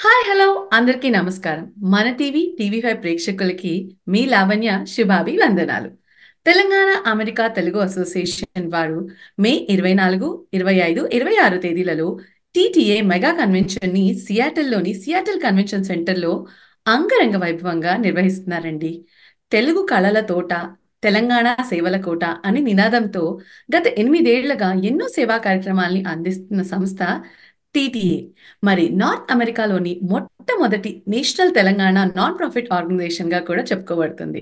Hi hello అందరికీ నమస్కారం. మన టీవీ 5 ప్రేక్షకులకి మీ లావణ్య శుభాభి వందనాలు. తెలంగాణ అమెరికా తెలుగు అసోసియేషన్ వారు మే 24, 25, 26 తేదీలలో టీటీఏ మెగా కన్వెన్షన్ని సియాటిల్‌లోని సియాటిల్ కన్వెన్షన్ సెంటర్‌లో అంగరంగ వైభవంగా నిర్వహిస్తున్నారండి. తెలుగు కళల తోట, తెలంగాణ సేవల కోట అనే నినాదంతో గత 8 ఏళ్లుగా ఎన్నో సేవా కార్యక్రమాల్ని అందిస్తున్న సంస్థ టీటీఏ. మరి నార్త్ అమెరికాలోని మొట్టమొదటి నేషనల్ తెలంగాణ నాన్ ప్రాఫిట్ ఆర్గనైజేషన్‌గా కూడా చెప్పుకోబడుతుంది.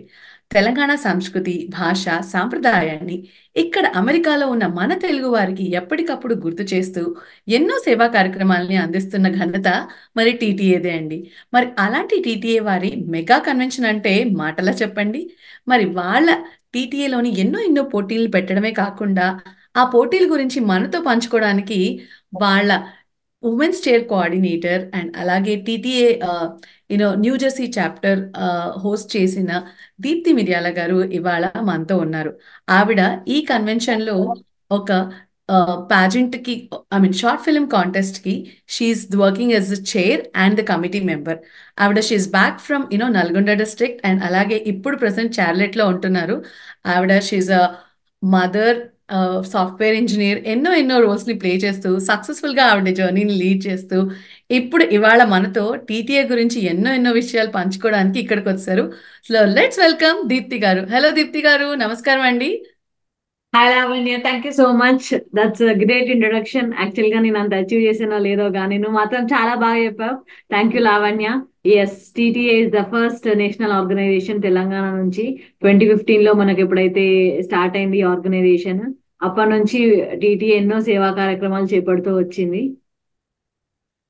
తెలంగాణ సంస్కృతి, భాష, సాంప్రదాయాన్ని ఇక్కడ అమెరికాలో ఉన్న మన తెలుగు వారికి ఎప్పటికప్పుడు గుర్తు చేస్తూ ఎన్నో సేవా కార్యక్రమాల్ని అందిస్తున్న ఘనత మరి టీటీఏదే అండి. మరి అలాంటి టీటీఏ వారి మెగా కన్వెన్షన్ అంటే మాటలా చెప్పండి? మరి వాళ్ళ టీటీఏలోని ఎన్నో పోటీలు పెట్టడమే కాకుండా, ఆ పోటీల గురించి మనతో పంచుకోవడానికి వాళ్ళ ఉమెన్స్ చైర్ కోఆర్డినేటర్ అండ్ అలాగే TTA new Jersey chapter host చేసిన దీప్తి మిర్యాల గారు ఇవాళ మనతో ఉన్నారు. ఆవిడ ఈ కన్వెన్షన్‌లో ఒక పాజెంట్‌కి షార్ట్ ఫిల్మ్ కాంటెస్ట్‌కి she is working as the chair and the committee member. ఆవిడ she is back from Nalgonda district and అలాగే ఇప్పుడు ప్రెజెంట్ చార్లెట్‌లో ఉంటున్నారు. ఆవిడ she is mother, software engineer ఎన్నో రోల్స్‌ని ప్లే చేస్తూ సక్సెస్‌ఫుల్‌గా ఆవిడ జర్నీని లీడ్ చేస్తూ, ఇప్పుడు ఇవాళ మనతో టీటీఏ గురించి ఎన్నో విషయాలు పంచుకోవడానికి ఇక్కడికొచ్చేసారు. సో, లెట్స్ వెల్కమ్ దీప్తి గారు. హలో దీప్తి గారు. నమస్కారం అండి. Hi Lavanya, thank you so much. That's great introduction. Actual గా నేను అంత అచీవ్ చేసానో లేదో కానీ నువ్వు మాత్రం చాలా బాగా చెప్పావు. Thank you Lavanya. Yes, TTA is the first national organisation Telangana నుంచి. 2015 లో మనకి ఎప్పుడైతే స్టార్ట్ అయింది ఈ ఆర్గనైజేషన్, అప్పటి నుంచి టీటీఏ ఎన్నో సేవా కార్యక్రమాలు చేపడుతూ వచ్చింది.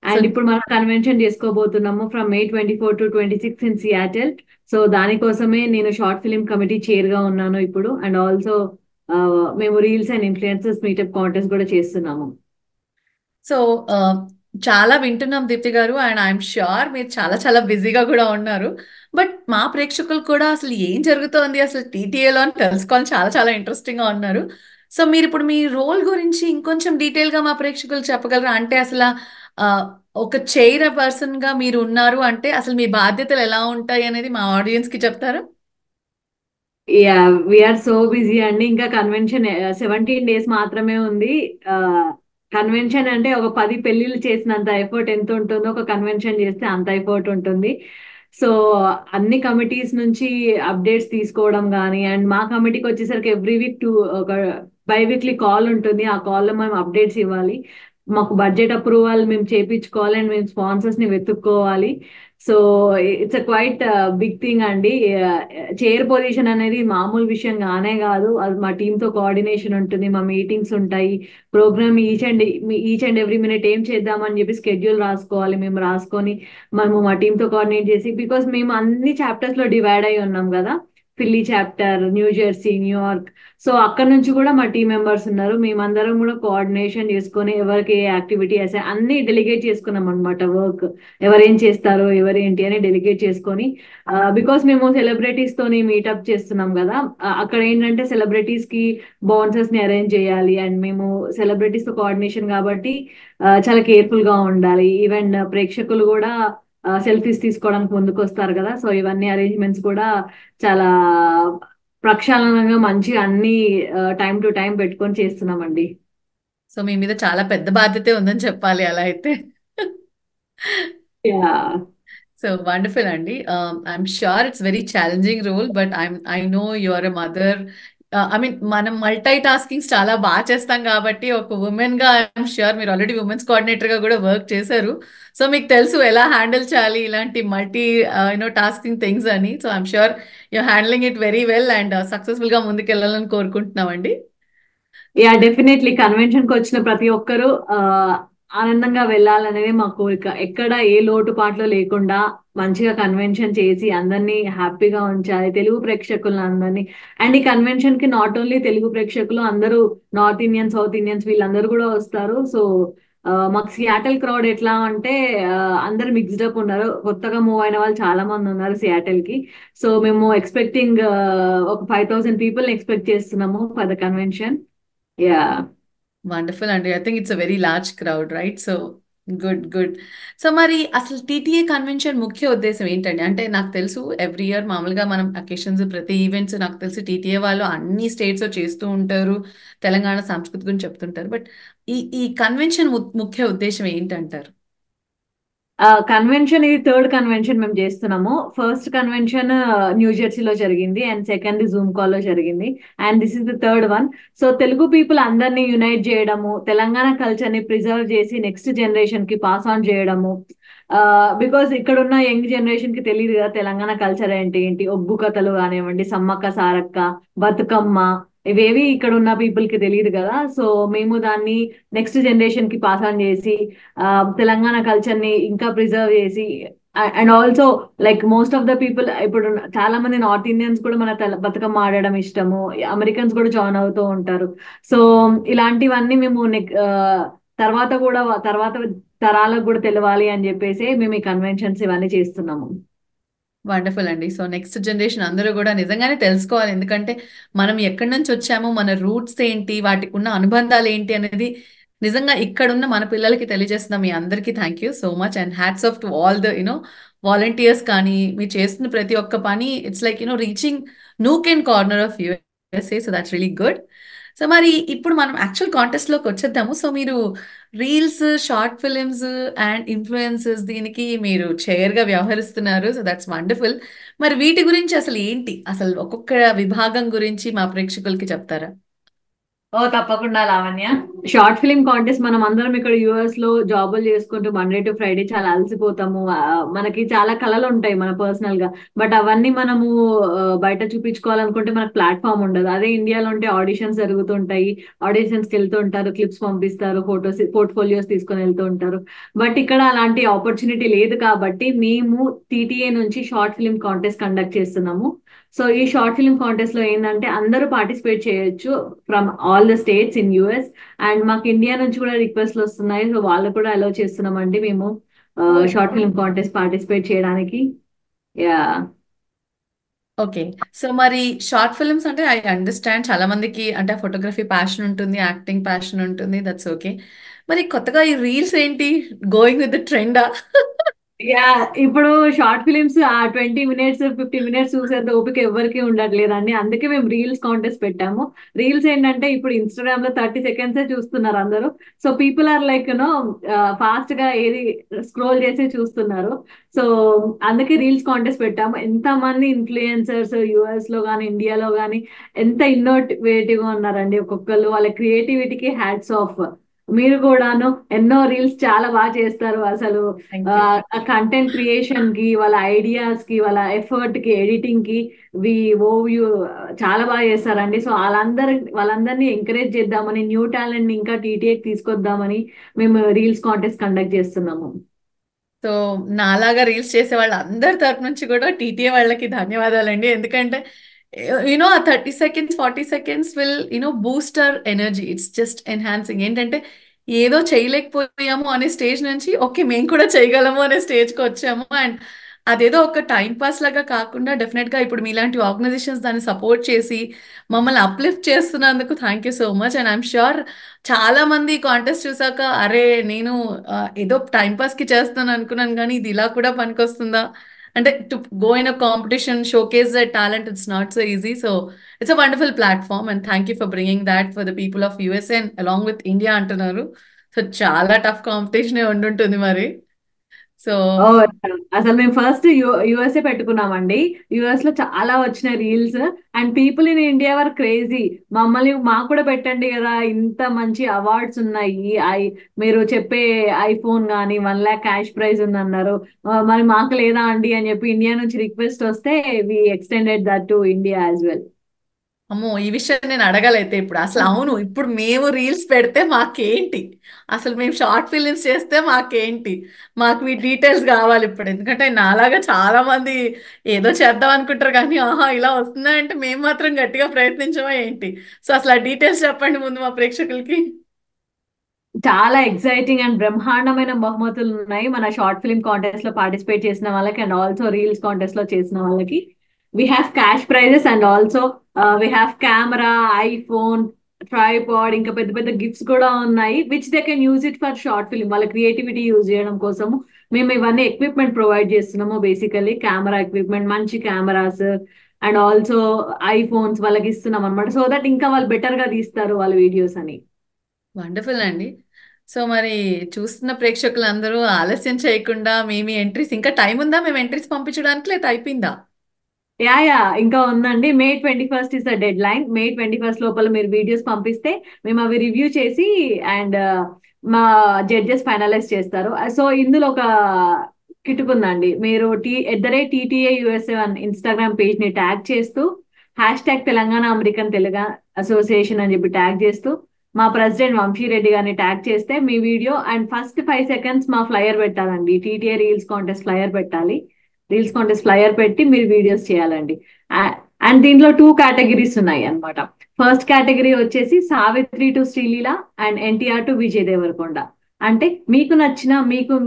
సో అండ్ ఇప్పుడు మనం కన్వెన్షన్ చేసుకోబోతున్నాము from May 24 to 26 in Seattle. So దానికోసమే నేను షార్ట్ ఫిల్మ్ కమిటీ చైర్ గా ఉన్నాను ఇప్పుడు. అండ్ ఆల్సో మేము reels and influencers meetup contest కూడా చేస్తున్నాము. సో, చాలా వింటున్నాం దీప్తి గారు. అండ్ ఐయామ్ ష్యూర్ మీరు చాలా బిజీగా కూడా ఉన్నారు. బట్ మా ప్రేక్షకులు కూడా అసలు ఏం జరుగుతోంది అసలు టీటీఏలో అని తెలుసుకోవాలని చాలా ఇంట్రెస్టింగ్‌గా ఉన్నారు. సో, మీరిప్పుడు మీ రోల్ గురించి ఇంకొంచెం డీటెయిల్‌గా మా ప్రేక్షకులకు చెప్పగలరా? అంటే ఆహ్, ఒక చైర్ పర్సన్‌గా మీరు ఉన్నారు అంటే అసలు మీ బాధ్యతలు ఎలా ఉంటాయి అనేది మా ఆడియన్స్‌కి చెప్తారా? యా, వీఆర్ సో బిజీ అండి. ఇంకా కన్వెన్షన్ 17 డేస్ మాత్రమే ఉంది. కన్వెన్షన్ అంటే ఒక 10 పెళ్లిళ్ళు చేసినంత ఎఫర్ట్ ఎంత ఉంటుందో ఒక కన్వెన్షన్ చేస్తే అంత ఎఫర్ట్ ఉంటుంది. సో అన్ని కమిటీస్ నుంచి అప్డేట్స్ తీసుకోవడం కానీ, అండ్ మా కమిటీకి వచ్చేసరికి ఎవ్రీ వీక్ ఒక బై వీక్లీ కాల్ ఉంటుంది. ఆ కాల్లో మేము అప్డేట్స్ ఇవ్వాలి. మాకు బడ్జెట్ అప్రూవల్ మేము చేపించుకోవాలి అండ్ మేము స్పాన్సర్స్ ని వెతుక్కోవాలి. So it's a quite big thing అండి. చైర్ పొజిషన్ అనేది మామూలు విషయం కానే కాదు. అది మా టీమ్ తో కోఆర్డినేషన్ ఉంటుంది, మా మీటింగ్స్ ఉంటాయి, programme each and every minute ఏం చేద్దామని చెప్పి స్కెడ్యూల్ రాసుకోవాలి. మేము రాసుకొని మేము మా టీమ్ తో కోఆర్డినేట్ చేసి, బికాస్ మేము అన్ని చాప్టర్స్ లో డివైడ్ అయి ఉన్నాం కదా. Philly chapter, New Jersey, New York. So అక్కడ నుంచి కూడా మా టీం మెంబర్స్ ఉన్నారు. మేమందరం కూడా కోఆర్డినేషన్ చేసుకొని ఎవరికి ఏ యాక్టివిటీ అన్ని డెలిగేట్ చేసుకున్నాం అనమాట. వర్క్ ఎవరేం చేస్తారు, ఎవరేంటి అని డెలిగేట్ చేసుకొని, బికాస్ మేము సెలబ్రిటీస్ తోని మీటప్ చేస్తున్నాం కదా. అక్కడ ఏంటంటే సెలబ్రిటీస్ కి బౌన్సర్స్ ని అరేంజ్ చేయాలి. అండ్ మేము సెలబ్రిటీస్ తో కోఆర్డినేషన్ కాబట్టి చాలా కేర్ఫుల్ గా ఉండాలి. ఈవెన్ ప్రేక్షకులు కూడా సెల్ఫీస్ తీసుకోవడానికి ముందుకు వస్తారు కదా. సో ఇవన్నీ అరేంజ్మెంట్స్ కూడా చాలా ప్రక్షాళనంగా మంచిగా అన్ని టైం టు టైం పెట్టుకొని చేస్తున్నామండి. సో, మీ మీద చాలా పెద్ద బాధ్యతే ఉందని చెప్పాలి అలా అయితే. యా. సో వండర్ఫుల్ అండి. I'm sure it's very challenging role. But I know you are a mother. మనం మల్టీ టాస్కింగ్స్ చాలా బాగా చేస్తాం కాబట్టి ఒక ఉమెన్ గా ఐఎమ్ ష్యూర్ మీరు ఆల్రెడీ ఉమెన్స్ కోఆర్డినేటర్ గా కూడా వర్క్ చేశారు. సో మీకు తెలుసు ఎలా హ్యాండిల్ చేయాలి ఇలాంటి మల్టీ టాస్కింగ్ థింగ్స్ అని. So I'm sure you handling it very well and successful గా ముందుకెళ్ళాలని కోరుకుంటున్నామండి. యా, డెఫినెట్లీ కన్వెన్షన్ కి వచ్చిన ప్రతి ఒక్కరూ ఆనందంగా వెళ్ళాలనేది మా కోరిక. ఎక్కడ ఏ లోటుపాట్లు లేకుండా మంచిగా కన్వెన్షన్ చేసి అందరినీ హ్యాపీగా ఉంచాలి, తెలుగు ప్రేక్షకులను అందరినీ. అండ్ ఈ కన్వెన్షన్ కి నాట్ ఓన్లీ తెలుగు ప్రేక్షకులు, అందరూ నార్త్ ఇండియన్స్, సౌత్ ఇండియన్స్ వీళ్ళందరూ కూడా వస్తారు. సో మాకు సియాటల్ క్రౌడ్ ఎట్లా అంటే అందరు మిక్స్డ్ అప్ ఉన్నారు. కొత్తగా మూవ్ అయిన వాళ్ళు చాలా మంది ఉన్నారు సియాటల్ కి. సో మేము ఎక్స్పెక్టింగ్ ఒక 5,000 పీపుల్ ఎక్స్పెక్ట్ చేస్తున్నాము for the convention. Yeah. Wonderful అండి. I think it's a very large crowd right. So good. Good. So మరి అసలు టీటీఏ కన్వెన్షన్ ముఖ్య ఉద్దేశ్యం ఏంటండి? అంటే నాకు తెలుసు ఎవ్రీ ఇయర్ మామూలుగా మనం అకేషన్స్ ప్రతి ఈవెంట్స్ నాకు తెలిసి టీటీఏ వాళ్ళు అన్ని స్టేట్స్‌లో చేస్తూ ఉంటారు. తెలంగాణ సంస్కృతి గురించి చెప్తుంటారు. బట్ ఈ ఈ కన్వెన్షన్ ముఖ్య ఉద్దేశ్యం ఏంటంటారు? కన్వెన్షన్ ఇది థర్డ్ కన్వెన్షన్ మేము చేస్తున్నాము. ఫస్ట్ కన్వెన్షన్ న్యూ జెర్సీలో జరిగింది అండ్ సెకండ్ జూమ్ కాల్ లో జరిగింది and this is the third one. So Telugu people అందరినీ యునైట్ చేయడము, తెలంగాణ కల్చర్ ని ప్రిజర్వ్ చేసి నెక్స్ట్ జనరేషన్ కి పాస్ ఆన్ చేయడము. బికాస్ ఇక్కడున్న యంగ్ జనరేషన్ కి తెలియదు కదా తెలంగాణ కల్చర్ ఏంటి ఏంటి, ఒగ్గు కథలు కానివ్వండి, సమ్మక్క సారక్క, బతుకమ్మ, ఇవేవి ఇక్కడ ఉన్న పీపుల్ కి తెలియదు కదా. సో మేము దాన్ని నెక్స్ట్ జనరేషన్ కి పాస్ ఆన్ చేసి ఆ, తెలంగాణ కల్చర్ ని ఇంకా ప్రిజర్వ్ చేసి and also like most of the people ఇప్పుడు చాలా మంది నార్త్ ఇండియన్స్ కూడా మన బతుకమ్మ ఆడడం ఇష్టము, అమెరికన్స్ కూడా జాయిన్ అవుతూ ఉంటారు. సో ఇలాంటివన్నీ మేము తర్వాత కూడా తర్వాత తరాలకు కూడా తెలవాలి అని చెప్పేసి మేము ఈ కన్వెన్షన్స్ ఇవన్నీ చేస్తున్నాము. వండర్ఫుల్ అండి. సో నెక్స్ట్ జనరేషన్ అందరూ కూడా నిజంగానే తెలుసుకోవాలి. ఎందుకంటే మనం ఎక్కడి నుంచి వచ్చామో, మన రూట్స్ ఏంటి, వాటికి ఉన్న అనుబంధాలు ఏంటి అనేది నిజంగా ఇక్కడున్న మన పిల్లలకి తెలియజేస్తున్నాం. మీ అందరికీ thank you so much and hats off to all the volunteers కానీ మీరు చేస్తున్న ప్రతి ఒక్క పని it's like reaching nook and corner of USA. So that's really good. So మరి ఇప్పుడు మనం యాక్చువల్ కాంటెస్ట్లోకి వచ్చేద్దాము. సో మీరు reels, short films and influences దీనికి మీరు చైర్గా వ్యవహరిస్తున్నారు. So that's wonderful. మరి వీటి గురించి అసలు ఏంటి, అసలు ఒక్కొక్క విభాగం గురించి మా ప్రేక్షకులకి చెప్తారా? ఓ తప్పకుండా లావణ్య. షార్ట్ ఫిల్మ్ కాంటెస్ట్ మనం అందరం ఇక్కడ యుఎస్ లో జాబులు చేసుకుంటూ మండే టు ఫ్రైడే చాలా అలసిపోతాము. మనకి చాలా కళలు ఉంటాయి మన పర్సనల్ గా, బట్ అవన్నీ మనము బయట చూపించుకోవాలనుకుంటే మనకు ప్లాట్ఫామ్ ఉండదు. అదే ఇండియాలో ఉంటే ఆడిషన్స్ జరుగుతుంటాయి, ఆడిషన్స్ కి వెళ్తూ ఉంటారు, క్లిప్స్ పంపిస్తారు, ఫోటోస్ పోర్ట్ఫోలియోస్ తీసుకొని వెళ్తూ ఉంటారు. బట్ ఇక్కడ అలాంటి ఆపర్చునిటీ లేదు కాబట్టి మేము టీటీఏ నుంచి షార్ట్ ఫిల్మ్ కాంటెస్ట్ కండక్ట్ చేస్తున్నాము. సో ఈ షార్ట్ ఫిల్మ్ కాంటెస్ట్ లో ఏంటంటే అందరూ పార్టిసిపేట్ చేయొచ్చు from all the states in US. And మాకు ఇండియా నుంచి కూడా రిక్వెస్ట్లు వస్తున్నాయి, సో వాళ్ళు కూడా అలో చేస్తున్నామండి మేము షార్ట్ ఫిల్మ్ కాంటెస్ట్ పార్టిసిపేట్ చేయడానికి. యా. ఓకే. సో మరి షార్ట్ ఫిల్మ్స్ అంటే ఐ అండర్స్టాండ్ చాలా మందికి అంటే ఫోటోగ్రఫీ ప్యాషన్ ఉంటుంది, యాక్టింగ్ ప్యాషన్ ఉంటుంది. That's okay. మరి కొత్తగా ఈ రీల్స్ ఏంటి, గోయింగ్ విత్ ద ట్రెండా? యా, ఇప్పుడు షార్ట్ ఫిలిమ్స్ ఆ 20 మినిట్స్ 50 మినిట్స్ చూసేంత ఓపిక ఎవరికి ఉండట్లేదండి. అందుకే మేము రీల్స్ కాంటెస్ట్ పెట్టాము. రీల్స్ ఏంటంటే ఇప్పుడు ఇన్స్టాగ్రామ్ లో 30 సెకండ్స్ చూస్తున్నారు అందరూ. So people are like fast గా ఏది స్క్రోల్ చేసి చూస్తున్నారు. సో అందుకే రీల్స్ కాంటెస్ట్ పెట్టాము. ఎంత మంది ఇన్ఫ్లుయెన్సర్స్ యుఎస్ లో కానీ ఇండియాలో కానీ ఎంత ఇన్నోవేటివ్ గా ఉన్నారండి ఒక్కొక్కరు. వాళ్ళ క్రియేటివిటీకి హ్యాట్స్ ఆఫ్. మీరు కూడాను ఎన్నో రీల్స్ చాలా బాగా చేస్తారు అసలు. Thank you. కంటెంట్ క్రియేషన్ కి, వాళ్ళ ఐడియాస్ కి, వాళ్ళ ఎఫర్ట్ కి, ఎడిటింగ్ కి, వి ఓవ్యూ చాలా బాగా చేస్తారండి. సో వాళ్ళందరినీ ఎంకరేజ్ చేద్దామని, న్యూ టాలెంట్ ని ఇంకా టీటీఏకి తీసుకొద్దామని మేము రీల్స్ కాంటెస్ట్ కండక్ట్ చేస్తున్నాము. సో నాలాగా రీల్స్ చేసే వాళ్ళ అందరి తరపు నుంచి కూడా టీటీఏ వాళ్ళకి ధన్యవాదాలండి. ఎందుకంటే ఆ 30 seconds 40 seconds will booster energy. It's just enhancing. ఏంటంటే ఏదో చేయలేకపోయాము అనే స్టేజ్ నుంచి ఓకే మేము కూడా చేయగలము అనే స్టేజ్కి వచ్చాము. అండ్ అదేదో ఒక టైం పాస్ లాగా కాకుండా డెఫినెట్గా ఇప్పుడు మీలాంటి ఆర్గనైజేషన్స్ దాన్ని సపోర్ట్ చేసి మమ్మల్ని అప్లిఫ్ట్ చేస్తున్నందుకు thank you so much. And I'm sure చాలా మంది కాంటెస్ట్ చూసాక అరే నేను ఏదో టైం పాస్కి చేస్తాను అనుకున్నాను కానీ ఇది ఇలా కూడా పనికొస్తుందా అంటే to go in a competition showcase the talent it's not so easy. So it's a wonderful platform and thank you for bringing that for the people of USA and along with India అంటున్నారు. So చాలా tough competition ఉండుంటుంది మరి. So ఓ, అసలు మేము first USA పెట్టుకున్నామండి. US లో చాలా వచ్చిన reels and people in India were crazy. మాకు కూడా పెట్టండి కదా, ఇంత మంచి అవార్డ్స్ ఉన్నాయి, మీరు చెప్పే ఐఫోన్ కానీ 1 lakh క్యాష్ ప్రైజ్ ఉందన్నారు, మరి మాకు లేదా అండి అని చెప్పి ఇండియా నుంచి రిక్వెస్ట్ వస్తే we extended that to India as well. అమ్మో ఈ విషయం నేను అడగలైతే ఇప్పుడు అసలు అవును ఇప్పుడు మేము రీల్స్ పెడితే మాకేంటి, అసలు మేము షార్ట్ ఫిలిమ్స్ చేస్తే మాకేంటి, మాకు ఈ డీటెయిల్స్ కావాలి ఇప్పుడు. ఎందుకంటే నాలాగా చాలా మంది ఏదో చేద్దాం అనుకుంటారు కానీ ఆహా ఇలా వస్తుందా అంటే మేము మాత్రం గట్టిగా ప్రయత్నించమా ఏంటి. సో అసలు ఆ డీటెయిల్స్ చెప్పండి ముందు మా ప్రేక్షకులకి. చాలా ఎక్సైటింగ్ అండ్ బ్రహ్మాండమైన బహుమతులు ఉన్నాయి మన షార్ట్ ఫిల్మ్ కాంటెస్ట్ లో పార్టిసిపేట్ చేసిన వాళ్ళకి అండ్ ఆల్సో రీల్స్ కాంటెస్ట్ లో చేసిన వాళ్ళకి. We have cash prices and also we have camera, iPhone, tripod ఇంకా పెద్ద పెద్ద గిఫ్ట్స్ కూడా ఉన్నాయి, which they can use it for short film. వాళ్ళ క్రియేటివిటీ యూజ్ చేయడం కోసము మేము ఇవన్నీ ఎక్విప్మెంట్ ప్రొవైడ్ చేస్తున్నాము. బేసికల్లీ కెమెరా ఎక్విప్మెంట్, మంచి కెమెరాస్ అండ్ ఆల్సో ఐఫోన్స్ వాళ్ళకి ఇస్తున్నాం అనమాట, సో దట్ ఇంకా వాళ్ళు బెటర్ గా తీస్తారు వాళ్ళ వీడియోస్ అని. వండర్ఫుల్ అండి. సో మరి చూస్తున్న ప్రేక్షకులందరూ ఆలస్యం చేయకుండా మీ ఎంట్రీస్, ఇంకా టైం ఉందా మేము ఎంట్రీస్ పంపించడానికి, లేదా అయిపోయిందా? యా ఇంకా ఉందండి. May 21st is the dead line. May 21st లోపల మీరు వీడియోస్ పంపిస్తే మేము అవి రివ్యూ చేసి అండ్ మా జడ్జెస్ ఫైనలైజ్ చేస్తారు. సో ఇందులో ఒక కిటుకుందండి. మీరు @TTAUSA ఇన్స్టాగ్రామ్ పేజ్ ని ట్యాగ్ చేస్తూ #తెలంగాణ అమెరికన్ తెలుగు అసోసియేషన్ అని చెప్పి ట్యాగ్ చేస్తూ మా ప్రెసిడెంట్ వంశీరెడ్డి గారిని ట్యాగ్ చేస్తే మీ వీడియో అండ్ ఫస్ట్ 5 seconds మా ఫ్లయర్ పెట్టాలండి. టీటీఏ రీల్స్ కాంటెస్ట్ ఫ్లయర్ పెట్టాలి. రీల్స్ కాంటెస్ట్ ఫ్లయర్ పెట్టి మీరు వీడియోస్ చేయాలండి. అండ్ దీంట్లో 2 కేటగిరీస్ ఉన్నాయి అన్నమాట. ఫస్ట్ కేటగిరీ వచ్చేసి Savitri to Sreeleela and NTR to Vijay Deverakonda. అంటే మీకు నచ్చిన,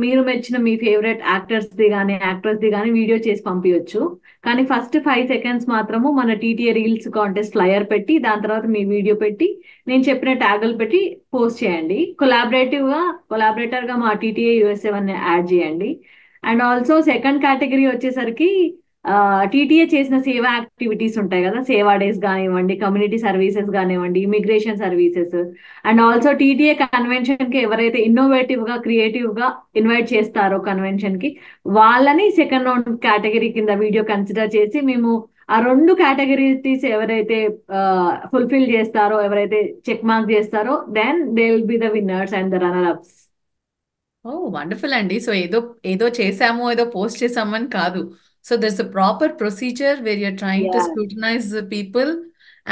మీరు మెచ్చిన మీ ఫేవరెట్ యాక్టర్స్ ది కానీ యాక్ట్రెస్ ది కానీ వీడియో చేసి పంపించవచ్చు. కానీ ఫస్ట్ 5 seconds మాత్రము మన టీటీఏ రీల్స్ కాంటెస్ట్ ఫ్లయర్ పెట్టి దాని తర్వాత మీ వీడియో పెట్టి నేను చెప్పిన ట్యాగులు పెట్టి పోస్ట్ చేయండి. కొలాబరేటర్ గా మా టీటీఏ యూఎస్ఏ యాడ్ చేయండి. అండ్ ఆల్సో సెకండ్ కేటగిరీ వచ్చేసరికి టీటీఏ చేసిన సేవా యాక్టివిటీస్ ఉంటాయి కదా, సేవా డేస్ కానివ్వండి, కమ్యూనిటీ సర్వీసెస్ కానివ్వండి, immigration services and also TTA convention కి ఎవరైతే ఇన్నోవేటివ్ గా క్రియేటివ్ గా ఇన్వైట్ చేస్తారో కన్వెన్షన్ కి, వాళ్ళని సెకండ్ రౌండ్ కేటగిరీ కింద వీడియో కన్సిడర్ చేసి మేము ఆ 2 కేటగిరీస్ ఎవరైతే ఫుల్ఫిల్ చేస్తారో, ఎవరైతే చెక్ మార్క్ చేస్తారో, then they will be the winners and the runner ups. Oh wonderful అండి. సో ఏదో ఏదో చేసాము, ఏదో పోస్ట్ చేసాము అని కాదు. So there's a proper procedure where you're trying to scrutinise people,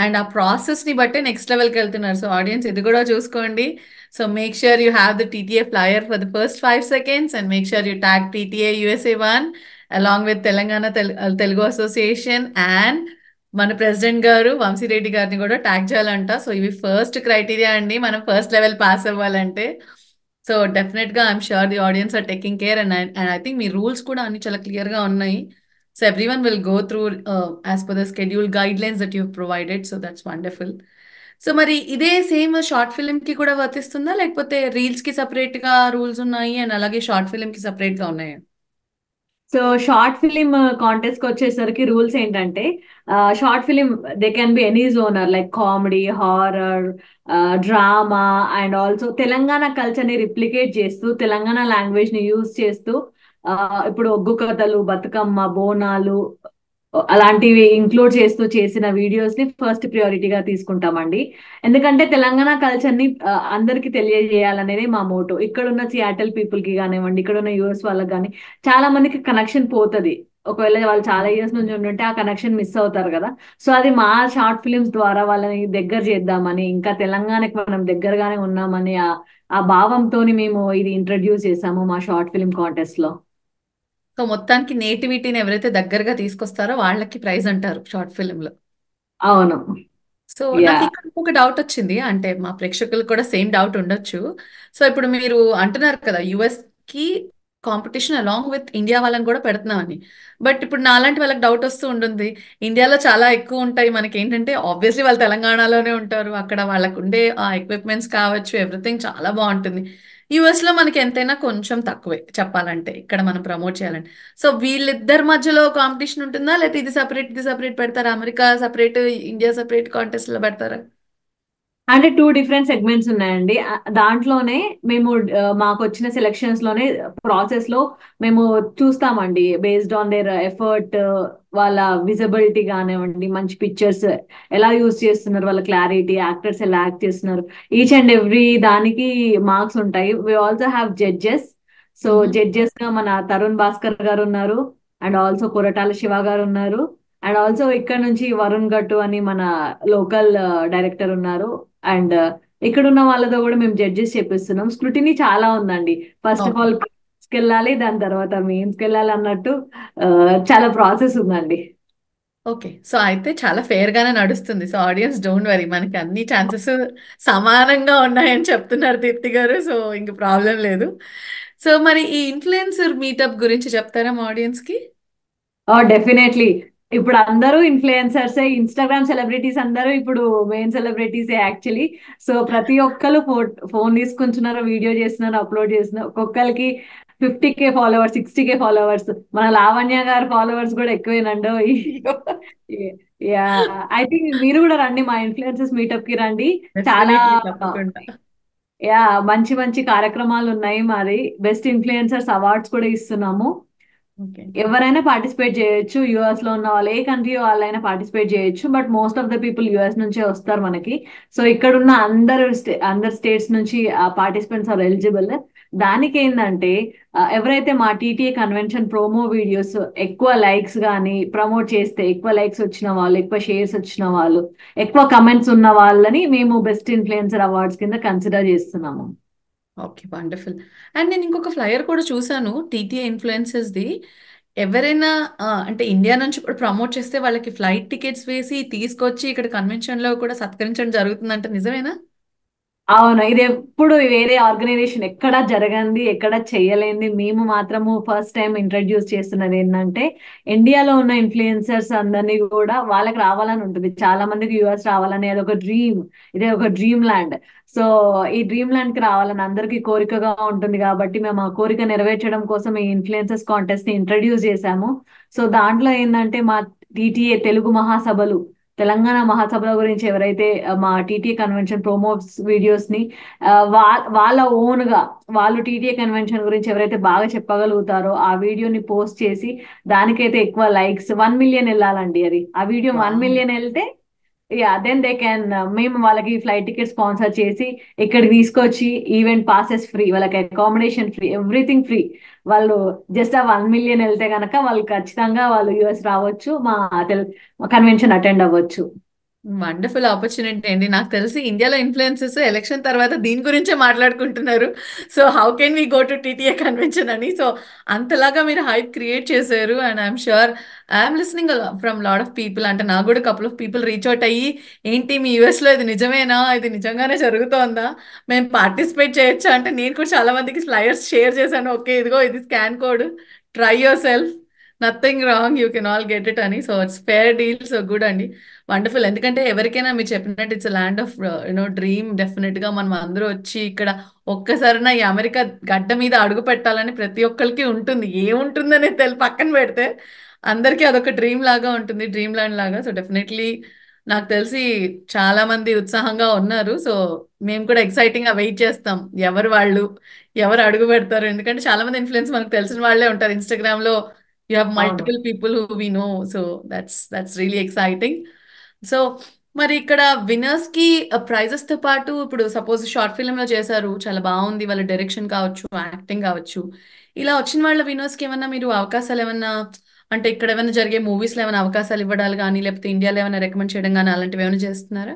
and ఆ ప్రాసెస్ ని బట్టే నెక్స్ట్ లెవెల్కి వెళ్తున్నారు. సో ఆడియన్స్ ఇది కూడా చూసుకోండి. So make sure you have the TTA flyer for the first 5 seconds and make sure you tag TTA USA1 along with Telangana Telugu association and మన president గారు వంశీరెడ్డి గారిని కూడా ట్యాగ్ చేయాలంట. సో ఇవి ఫస్ట్ క్రైటీరియా అండి, మనం ఫస్ట్ లెవెల్ పాస్ అవ్వాలంటే. So definite గా I'm sure the audience are taking care, and I think మీ రూల్స్ కూడా అన్ని చాలా క్లియర్ గా ఉన్నాయి. So everyone will go through as per the schedule guidelines that you provided. So that's wonderful. So మరి ఇదే same short film కి కూడా వర్తిస్తుందా, లేకపోతే రీల్స్ కి సపరేట్ గా రూల్స్ ఉన్నాయి అండ్ అలాగే షార్ట్ ఫిల్మ్ కి సపరేట్ గా ఉన్నాయా? సో షార్ట్ ఫిలిం కాంటెస్ట్ కి వచ్చేసరికి రూల్స్ ఏంటంటే, short film they can be any genre like comedy, horror, drama and also Telangana culture ని రిప్లికేట్ చేస్తూ తెలంగాణ లాంగ్వేజ్ ని యూజ్ చేస్తూ ఇప్పుడు ఒగ్గు కథలు, బతుకమ్మ, బోనాలు అలాంటివి ఇంక్లూడ్ చేస్తూ చేసిన వీడియోస్ ని ఫస్ట్ ప్రియారిటీగా తీసుకుంటామండి. ఎందుకంటే తెలంగాణ కల్చర్ ని అందరికి తెలియజేయాలనేది మా మోటో. ఇక్కడున్న సియాటల్ పీపుల్ కి కానివ్వండి, ఇక్కడున్న యూఎస్ వాళ్ళకి కానీ చాలా మందికి కనెక్షన్ పోతది. ఒకవేళ వాళ్ళు చాలా ఇయర్స్ నుంచి ఉంటే ఆ కనెక్షన్ మిస్ అవుతారు కదా. సో అది మా షార్ట్ ఫిలిమ్స్ ద్వారా వాళ్ళని దగ్గర చేద్దామని, ఇంకా తెలంగాణకి మనం దగ్గరగానే ఉన్నామని ఆ భావంతోని మేము ఇది ఇంట్రడ్యూస్ చేసాము మా షార్ట్ ఫిలిం కాంటెస్ట్ లో. సో మొత్తానికి నేటివిటీని ఎవరైతే దగ్గరగా తీసుకొస్తారో వాళ్ళకి ప్రైజ్ అంటారు షార్ట్ ఫిల్మ్ లో. అవును. సో యా నాకు ఇక్కడ ఒక డౌట్ వచ్చింది, అంటే మా ప్రేక్షకులకు కూడా సేమ్ డౌట్ ఉండొచ్చు. సో ఇప్పుడు మీరు అంటున్నారు కదా యుఎస్ కి కాంపిటీషన్ అలాంగ్ విత్ ఇండియా వాళ్ళని కూడా పెడుతున్నామని. బట్ ఇప్పుడు నాలాంటి వాళ్ళకి డౌట్ వస్తూ ఉంటుంది, ఇండియాలో చాలా ఎక్కువ ఉంటాయి మనకి, ఏంటంటే ఆబ్వియస్లీ వాళ్ళు తెలంగాణలోనే ఉంటారు, అక్కడ వాళ్ళకు ఉండే ఆ ఎక్విప్మెంట్స్ కావచ్చు, ఎవ్రీథింగ్ చాలా బాగుంటుంది. యుఎస్ లో మనకి ఎంతైనా కొంచెం తక్కువే చెప్పాలంటే, ఇక్కడ మనం ప్రమోట్ చేయాలంటే. సో వీళ్ళిద్దరి మధ్యలో కాంపిటీషన్ ఉంటుందా, లేకపోతే ఇది సపరేట్ పెడతారా, America separate India separate contest లో పెడతారా? అంటే 2 డిఫరెంట్ సెగ్మెంట్స్ ఉన్నాయండి. దాంట్లోనే మేము మాకు వచ్చిన సెలక్షన్స్ లోనే ప్రాసెస్ లో మేము చూస్తామండి, బేస్డ్ ఆన్ దేర్ ఎఫర్ట్, వాళ్ళ విజిబిలిటీ కానివ్వండి, మంచి పిక్చర్స్ ఎలా యూజ్ చేస్తున్నారు, వాళ్ళ క్లారిటీ, యాక్టర్స్ ఎలా యాక్ట్ చేస్తున్నారు, ఈచ్ అండ్ ఎవ్రీ దానికి మార్క్స్ ఉంటాయి. We also have judges. So judges గా మన తరుణ్ భాస్కర్ గారు ఉన్నారు అండ్ ఆల్సో కొరటాల శివ గారు ఉన్నారు అండ్ ఆల్సో ఇక్కడ నుంచి వరుణ్ గట్టు అని మన లోకల్ డైరెక్టర్ ఉన్నారు. అండ్ ఇక్కడ ఉన్న వాళ్ళతో కూడా మేము జడ్జెస్ చెప్పిస్తున్నాం. స్క్రూటినీ చాలా ఉందండి. First of okay. ఆల్ వెళ్ళాలి, దాని తర్వాత మెయిన్స్ వెళ్ళాలి అన్నట్టు ఆ, చాలా ప్రాసెస్ ఉందండి. ఓకే. సో అయితే చాలా ఫెయిర్ గానే నడుస్తుంది. సో ఆడియన్స్ డోంట్ వరీ, మనకి అన్ని ఛాన్సెస్ సమానంగా ఉన్నాయని చెప్తున్నారు దీప్తి గారు. సో ఇంక ప్రాబ్లం లేదు. సో మరి ఈ ఇన్ఫ్లుయెన్సర్ మీటప్ గురించి చెప్తారా మా ఆడియన్స్ కి? డెఫినెట్లీ. ఇప్పుడు అందరూ ఇన్ఫ్లుయెన్సర్సే, ఇన్స్టాగ్రామ్ సెలబ్రిటీస్ అందరూ ఇప్పుడు మెయిన్ సెలబ్రిటీసే యాక్చువల్లీ. సో ప్రతి ఒక్కరు ఫోన్ తీసుకుంటున్నారు, వీడియో చేస్తున్నారు, అప్లోడ్ చేస్తున్నారు. ఒక్కొక్కరికి 50K ఫాలోవర్స్, 60K ఫాలోవర్స్. మన లావణ్య గారి ఫాలోవర్స్ కూడా ఎక్కువేనండో. అయ్యో! యా, ఐ థింక్ మీరు కూడా రండి, మా ఇన్ఫ్లుయెన్సర్స్ మీటప్ కి రండి. చాలా డెఫినెట్లీ తప్పకుండా. యా, మంచి మంచి కార్యక్రమాలు ఉన్నాయి. మరి బెస్ట్ ఇన్ఫ్లుయెన్సర్స్ అవార్డ్స్ కూడా ఇస్తున్నాము. ఓకే. ఎవరైనా పార్టిసిపేట్ చేయొచ్చు. యుఎస్ లో ఉన్న వాళ్ళు, ఏ కంట్రీ వాళ్ళైనా పార్టిసిపేట్ చేయొచ్చు. But most of the people US నుంచే వస్తారు మనకి. సో ఇక్కడ ఉన్న అందరు స్టేట్స్ నుంచి పార్టిసిపెంట్స్ ఆర్ ఎలిజిబుల్. దానికి ఏంటంటే ఎవరైతే మా టీటీఏ కన్వెన్షన్ ప్రోమో వీడియోస్ ఎక్కువ లైక్స్ కానీ ప్రమోట్ చేస్తే, ఎక్కువ లైక్స్ వచ్చిన వాళ్ళు, ఎక్కువ షేర్స్ వచ్చిన వాళ్ళు, ఎక్కువ కమెంట్స్ ఉన్న వాళ్ళని మేము బెస్ట్ ఇన్ఫ్లుయెన్సర్ అవార్డ్స్ కింద కన్సిడర్ చేస్తున్నాము. ఓకే. వండర్‌ఫుల్. అండ్ నేను ఇంకొక ఫ్లైయర్ కూడా చూసాను టీటీఏ ఇన్‌ఫ్లుయెన్సర్స్‌ది. ఎవరైనా అంటే ఇండియా నుంచి కూడా ప్రమోట్ చేస్తే వాళ్ళకి ఫ్లైట్ టికెట్స్ వేసి తీసుకొచ్చి ఇక్కడ కన్వెన్షన్‌లో కూడా సత్కరించడం జరుగుతుందంట నిజమేనా? అవును. ఇది ఎప్పుడు వేరే ఆర్గనైజేషన్ ఎక్కడా జరగంది, ఎక్కడ చేయలేంది. మేము మాత్రము ఫస్ట్ టైం ఇంట్రడ్యూస్ చేస్తున్నది ఏంటంటే, ఇండియాలో ఉన్న ఇన్‌ఫ్లుయెన్సర్స్ అందరిని గూడా వాళ్ళకి రావాలని ఉంటుంది. చాలా మందికి యూఎస్ రావాలని అదొక డ్రీమ్. ఇదే ఒక డ్రీమ్ ల్యాండ్. సో, ఈ డ్రీమ్ ల్యాండ్‌కి రావాలని అందరికీ కోరికగా ఉంటుంది గాబట్టి, మేము ఆ కోరిక నెరవేర్చడం కోసం ఈ ఇన్‌ఫ్లుయెన్సర్స్ కాంటెస్ట్‌ని ఇంట్రడ్యూస్ చేశాము. సో, దాంట్లో ఏందంటే మా టీటీఏ తెలుగు మహాసభలు, తెలంగాణ మహాసభల గురించి ఎవరైతే మా టీటీఏ కన్వెన్షన్ ప్రోమోట్స్ వీడియోస్ ని వాళ్ళ ఓన్ గా వాళ్ళు టీటీఏ కన్వెన్షన్ గురించి ఎవరైతే బాగా చెప్పగలుగుతారో ఆ వీడియోని పోస్ట్ చేసి, దానికైతే ఎక్కువ లైక్స్ 1 మిలియన్ వెళ్ళాలండి. అది ఆ వీడియో 1 మిలియన్ వెళ్తే యా దెన్ దే క్యాన్, మేము వాళ్ళకి ఫ్లైట్ టికెట్ స్పాన్సర్ చేసి ఇక్కడికి తీసుకొచ్చి ఈవెంట్ పాసెస్ ఫ్రీ, వాళ్ళకి అకామిడేషన్ ఫ్రీ, ఎవ్రీథింగ్ ఫ్రీ. వాళ్ళు జస్ట్ ఆ 1 మిలియన్ వెళ్తే గనక వాళ్ళు ఖచ్చితంగా వాళ్ళు యుఎస్ రావచ్చు, మా కన్వెన్షన్ అటెండ్ అవ్వచ్చు. వండర్‌ఫుల్ ఆపర్చునిటీ అండి. నాకు తెలిసి ఇండియాలో ఇన్‌ఫ్లుయెన్సర్స్ ఎలక్షన్ తర్వాత దీని గురించే మాట్లాడుకుంటున్నారు. So, how can we go to TTA convention అని. సో, అంతలాగా మీరు హైప్ క్రియేట్ చేశారు. And I'm sure I'm listening from lot of people. అంటే నాకు కూడా couple of people reach out అయ్యి, "ఏంటి మీ యూఎస్‌లో ఇది నిజమేనా? ఇది నిజంగానే జరుగుతోందా? మేము పార్టిసిపేట్ చేయొచ్చా?" అంటే నేను కూడా చాలా మందికి ఫ్లైయర్స్ షేర్ చేశాను. "ఓకే. ఇదిగో ఇది scan code. Try yourself. Nothing wrong. You can all get it" అని. So, it's fair deal. So, good అండి. వండర్ఫుల్. ఎందుకంటే ఎవరికైనా మీరు చెప్పినట్టు ఇట్స్ ల్యాండ్ ఆఫ్ డ్రీమ్. డెఫినెట్‌గా మనం అందరూ వచ్చి ఇక్కడ ఒక్కసారైనా ఈ అమెరికా గడ్డ మీద అడుగు పెట్టాలని ప్రతి ఒక్కళ్ళకి ఉంటుంది. ఏముంటుందనేది పక్కన పెడితే అందరికీ అదొక డ్రీమ్ లాగా ఉంటుంది. డ్రీమ్ ల్యాండ్ లాగా. సో, డెఫినెట్‌లీ నాకు తెలిసి చాలా మంది ఉత్సాహంగా ఉన్నారు. సో, మేము కూడా ఎక్సైటింగ్‌గా వెయిట్ చేస్తాం. ఎవరు వాళ్ళు? ఎవరు అడుగు పెడతారు? ఎందుకంటే చాలా మంది ఇన్‌ఫ్లుయెన్స్ మనకు తెలిసిన వాళ్ళే ఉంటారు. ఇన్‌స్టాగ్రామ్‌లో యూ హావ్ అవును. Multiple people who we know. So, that's really exciting. So మరి ఇక్కడ విన్నర్స్ కి ప్రైజెస్ తో పాటు ఇప్పుడు సపోజ్ షార్ట్ ఫిల్మ్ లో చేశారు, చాలా బాగుంది, వాళ్ళ డైరెక్షన్ కావచ్చు, యాక్టింగ్ కావచ్చు, ఇలా వచ్చిన వాళ్ళ విన్నర్స్ కి ఏమన్నా మీరు అవకాశాలు ఏమన్నా, అంటే ఇక్కడ ఏమైనా జరిగే మూవీస్ లో ఏమైనా అవకాశాలు ఇవ్వడాలు కానీ లేకపోతే ఇండియాలో ఏమైనా రికమెండ్ చేయడం కానీ అలాంటివి ఏమైనా చేస్తున్నారా?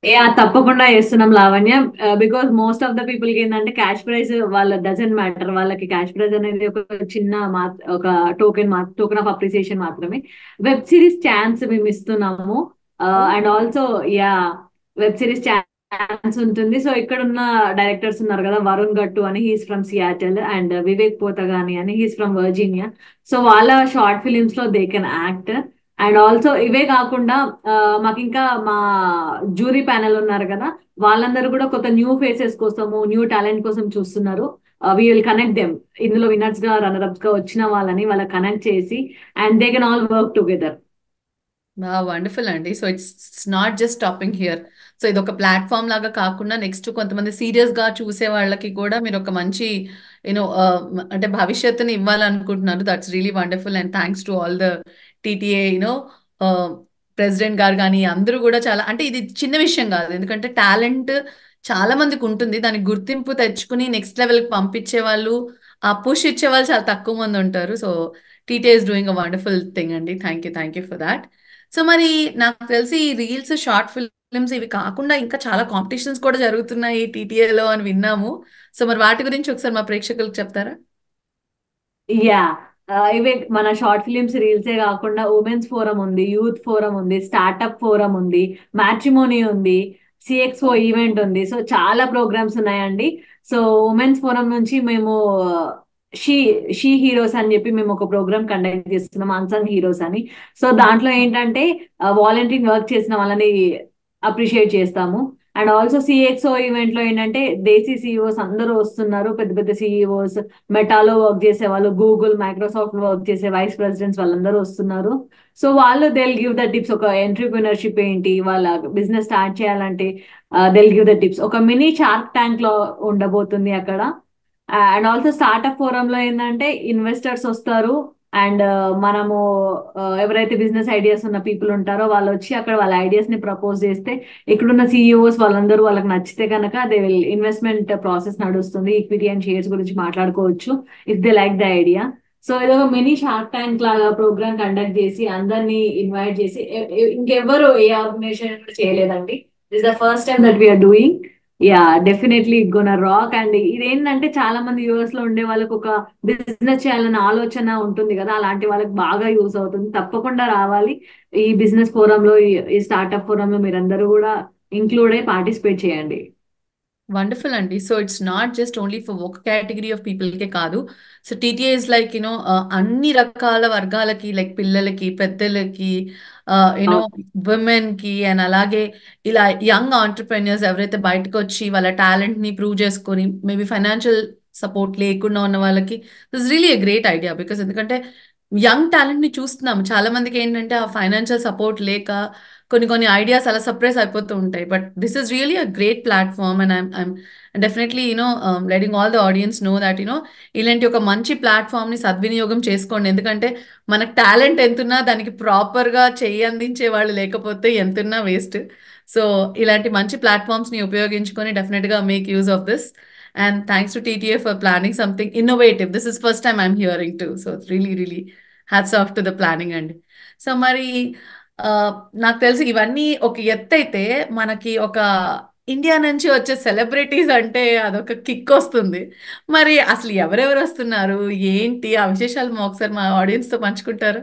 యా, తప్పకుండా చేస్తున్నాం Lavanya. Because most of the people కి ఏంటంటే క్యాష్ ప్రైజ్ వాళ్ళ డజన్ మ్యాటర్. వాళ్ళకి క్యాష్ ప్రైజ్ అనేది ఒక చిన్న ఒక టోకెన్ ఆఫ్ అప్రిసియేషన్ మాత్రమే. వెబ్ సిరీస్ ఛాన్స్ మేము ఇస్తున్నాము. And also yeah, web series chance ఉంటుంది. సో ఇక్కడ ఉన్న డైరెక్టర్స్ ఉన్నారు కదా, వరుణ్ గట్టు అని, he's from Seattle, and Vivek Pothagani అని, హీస్ ఫ్రమ్ వర్జీనియా. సో వాళ్ళ షార్ట్ ఫిలిమ్స్ లో they can act. And also ఇవే కాకుండా ఆ, మాకు ఇంకా మా జ్యూరీ ప్యానెల్ ఉన్నారు కదా, వాళ్ళందరూ కూడా కొత్త న్యూ ఫేసెస్ కోసము, న్యూ టాలెంట్ కోసం చూస్తున్నారు. We will connect them. ఇందులో విన్నర్స్ గా, రన్నర్ గా వచ్చిన వాళ్ళని వాళ్ళకి కనెక్ట్ చేసి, and they can all work together. Wonderful అండి. So it's not just stopping here. So ఇది ఒక ప్లాట్ఫామ్ లాగా కాకుండా నెక్స్ట్ కొంతమంది సీరియస్ గా చూసే వాళ్ళకి కూడా మీరు ఒక మంచి యూనో అంటే భవిష్యత్తుని ఇవ్వాలనుకుంటున్నారు. That's really wonderful and thanks to all the TTA you know president గారు కానీ అందరూ కూడా చాలా, అంటే ఇది చిన్న విషయం కాదు. ఎందుకంటే టాలెంట్ చాలా మందికి ఉంటుంది. దానికి గుర్తింపు తెచ్చుకుని నెక్స్ట్ లెవెల్కి పంపించే వాళ్ళు, ఆ పుష్ ఇచ్చే వాళ్ళు చాలా తక్కువ మంది ఉంటారు. So TTA is doing a wonderful thing అండి. Thank you for that. So మరి నాకు తెలిసి రీల్స్, షార్ట్ ఫిల్మ్స్ ఇవి కాకుండా ఇంకా చాలా కాంపిటీషన్స్ కూడా జరుగుతున్నాయి టీటీఏలో అని విన్నాము. సో మరి వాటి గురించి ఒకసారి మా ప్రేక్షకులకు చెప్తారా? యా, ఇవే మన షార్ట్ ఫిలిమ్స్ రీల్సే కాకుండా ఉమెన్స్ ఫోరం ఉంది, యూత్ ఫోరం ఉంది, స్టార్ట్అప్ ఫోరం ఉంది, మ్యాట్రిమోనీ ఉంది, సిఎక్స్ఓ ఈవెంట్ ఉంది. సో చాలా ప్రోగ్రామ్స్ ఉన్నాయండి. సో ఉమెన్స్ ఫోరం నుంచి మేము షీ షీ హీరోస్ అని చెప్పి మేము ఒక ప్రోగ్రామ్ కండక్ట్ చేస్తున్నాం, అన్సంగ్ హీరోస్ అని. సో దాంట్లో ఏంటంటే వాలంటీరింగ్ వర్క్ చేసిన వాళ్ళని అప్రిషియేట్ చేస్తాము. అండ్ ఆల్సో సిఎక్స్ఓ ఈవెంట్ లో ఏంటంటే దేశీ సిఇఓస్ అందరూ వస్తున్నారు, పెద్ద పెద్ద సిఇఓస్, మెటాలో వర్క్ చేసే వాళ్ళు, గూగుల్ మైక్రోసాఫ్ట్ లో వర్క్ చేసే వైస్ ప్రెసిడెంట్స్ వాళ్ళందరూ వస్తున్నారు. సో వాళ్ళు దెల్ గివ్ ద టిప్స్, ఒక ఎంటర్ప్రినర్షిప్ ఏంటి, వాళ్ళ బిజినెస్ స్టార్ట్ చేయాలంటే దెల్ గివ్ ద టిప్స్. ఒక మినీ షార్క్ ట్యాంక్ లో ఉండబోతుంది అక్కడ. అండ్ ఆల్సో స్టార్ట్అప్ ఫోరం లో ఏంటంటే ఇన్వెస్టర్స్ వస్తారు. అండ్ మనము ఎవరైతే బిజినెస్ ఐడియాస్ ఉన్న పీపుల్ ఉంటారో వాళ్ళు వచ్చి అక్కడ వాళ్ళ ఐడియాస్ ని ప్రపోజ్ చేస్తే, ఇక్కడున్న సిఇఓస్ వాళ్ళందరూ వాళ్ళకి నచ్చితే కనుక దే విల్ ఇన్వెస్ట్మెంట్ ప్రాసెస్ నడుస్తుంది, ఈక్విటీ అండ్ షేర్స్ గురించి మాట్లాడుకోవచ్చు if they like the idea. So ఇది ఒక మినీ షార్క్ ట్యాంక్ లాగా ప్రోగ్రామ్ కండక్ట్ చేసి అందరినీ ఇన్వైట్ చేసి, ఇంకెవ్వరు ఏ ఆర్గనైజేషన్ కూడా చేయలేదండి. This the first time that we're doing. Yeah, definitely gonna rock. And ఇదేంటంటే చాలా మంది యూఎస్ లో ఉండే వాళ్ళకి ఒక బిజినెస్ చేయాలన్న ఆలోచన ఉంటుంది కదా, అలాంటి వాళ్ళకి బాగా యూస్ అవుతుంది. తప్పకుండా రావాలి ఈ బిజినెస్ ఫోరం లో, ఈ స్టార్ట్అప్ ఫోరం లో మీరందరూ కూడా ఇంక్లూడ్ అయి పార్టిసిపేట్ చేయండి. వండర్ఫుల్ అండి. So it's not just only for ఒక కేటగిరీ ఆఫ్ పీపుల్కే కాదు. So TTA is like you know అన్ని రకాల వర్గాలకి, లైక్ పిల్లలకి, పెద్దలకి, యూనో విమెన్కి, అండ్ అలాగే ఇలా యంగ్ ఆంటర్ప్రెన్యూర్స్ ఎవరైతే బయటకు వచ్చి వాళ్ళ టాలెంట్ని ప్రూవ్ చేసుకొని మేబీ ఫైనాన్షియల్ సపోర్ట్ లేకుండా ఉన్న వాళ్ళకి this really a great idea. Because ఎందుకంటే యంగ్ టాలెంట్ని చూస్తున్నాం, చాలా మందికి ఏంటంటే ఆ ఫైనాన్షియల్ సపోర్ట్ లేక కొన్ని కొన్ని ఐడియాస్ అలా సప్రెస్ అయిపోతూ ఉంటాయి. But this is really a great platform, and I'm definitely letting all the audience know that ఇలాంటి ఒక మంచి ప్లాట్ఫామ్ని సద్వినియోగం చేసుకోండి. ఎందుకంటే మనకు టాలెంట్ ఎంతున్నా దానికి ప్రాపర్గా చెయ్యి అందించే వాళ్ళు లేకపోతే ఎంతున్నా వేస్ట్. సో ఇలాంటి మంచి ప్లాట్ఫామ్స్ని ఉపయోగించుకొని డెఫినెట్గా make use of this. And thanks to TTA for planning something innovative. This is first time I'm hearing to. So it's really really hats off to the planning అండి. సో మరి ఆ, నాకు తెలిసి ఇవన్నీ ఒక ఎత్తు అయితే, మనకి ఒక ఇండియా నుంచి వచ్చే సెలబ్రిటీస్ అంటే అదొక కిక్ వస్తుంది. మరి అసలు ఎవరెవరు వస్తున్నారు, ఏంటి ఆ విశేషాలు ఒకసారి మా ఆడియన్స్ తో పంచుకుంటారు?